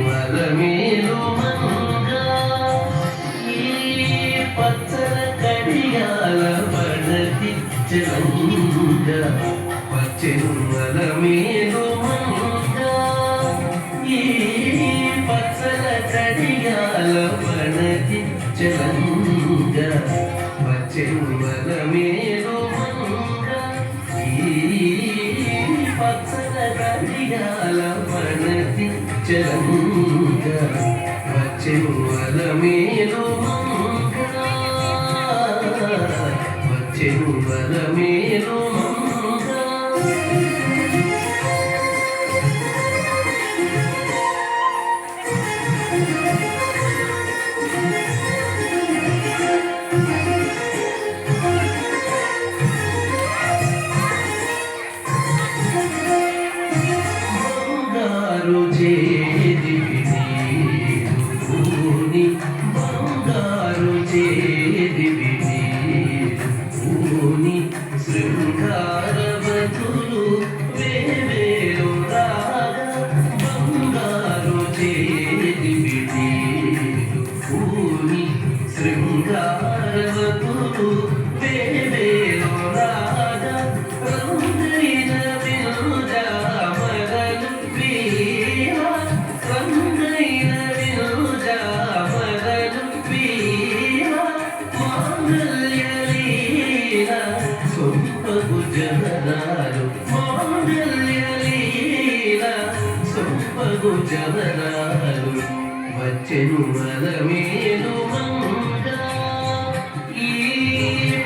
వరమేలు మంగా ఈ పచ్చల కడియాల పడతి చలంగా వచ్చెను వరమేలు మంగా ఈ పచ్చల కడియాల పడతి చలంగా వచ్చెను వరమేలు మంగా ఈ పచ్చల కడియాల పడతి చలంగా వచ్చెను వరమేలు మంగా వచ్చెను వరమేలు మంగా బంగారు చేదివి నీరుని బంగారు చేదివి నీరుని శృంగారవతులు వేవేలు రాగా బంగారు చేదివి నీరుని శృంగారవతులు వేవేలు రాగా రంగైన వినుజామరలు వీరా రంగైన వినుజామరలు వీరా మాంగళ్యలీలా సొంపగు జవరాలు మాంగళ్యలీలా సొంపగు జవరాలు వచ్చెను వరమేలు మంగా ఈ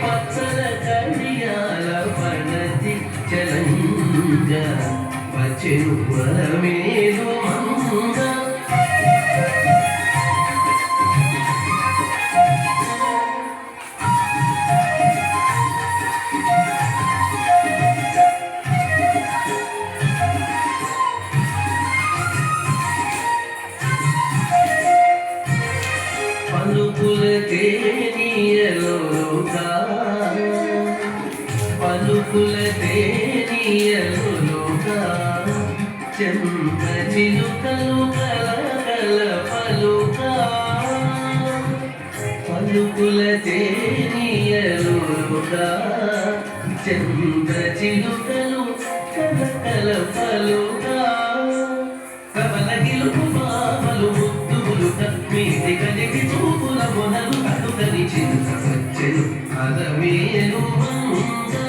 పచ్చల కడియాల పడతి చలంగా వచ్చెను వరమేలు మంగా పలుకుల తేనియలోగా పలుకుల తేనియలోగా చెంత చిలుకలు కలకల పలుకా పలుకుల తేనియలోగా చెంత చిలుకలు కలకల పలుకా కమల గిలుపు బామలు ముద్దులు మీది కలిగి చూపుల మొనలు కడుకని చింత వచ్చెను అదమేలు మంగా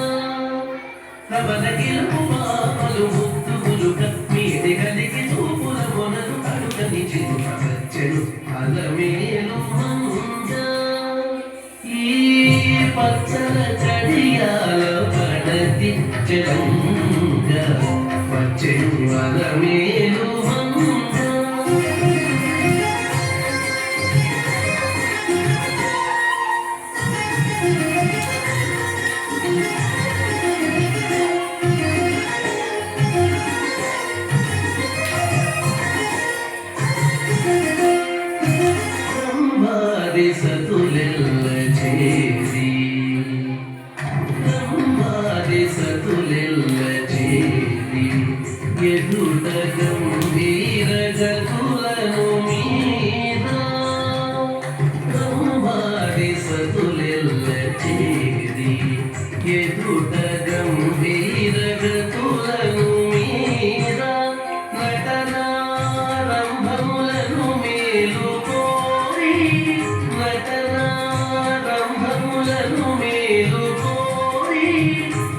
కమల గిలుపు బామలు ముద్దులు మీది కలిగి చూపుల మొనలు కడుకని చింత వచ్చెను అదమేలు మంగా ఈ పచ్చల కడియాల పడతి చలంగా వచ్చెను అదమేలు మంగా బ్రహ్మాది సతులెల్ల చేరి బ్రహ్మాది సతులెల్ల చేరి ఎదుట గంభీర గతులను మీద బ్రహ్మాది సతులెల్ల చేరి ఎదుట గంభీర గతులను మీద నటనారంభములను మేలుకోరి నటనారంభములను మేలుకోరి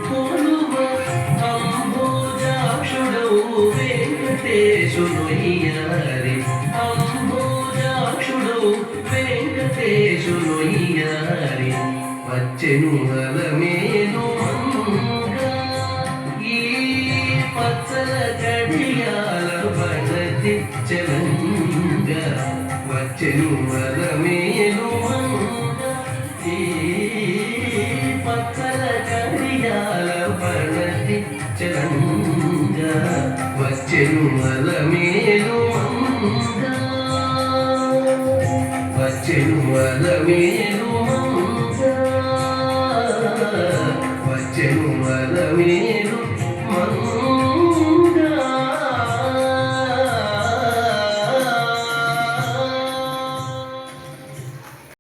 కొలువ అంబోజాక్షుడవు వెంకటేశునయ్యారి అంబోజాక్షుడవు వెంకటేశునయ్యారి వచ్చెను వరమేలు మంగా ఈ పచ్చల కడియాల పడతి చలంగా వచ్చెను వరమేలు మంగా ఈ పచ్చల కడియాల పడతి చలంగా వచ్చెను వరమేలు మంగా వచ్చెను వరమేలు మంగా వచ్చెను వరమేలు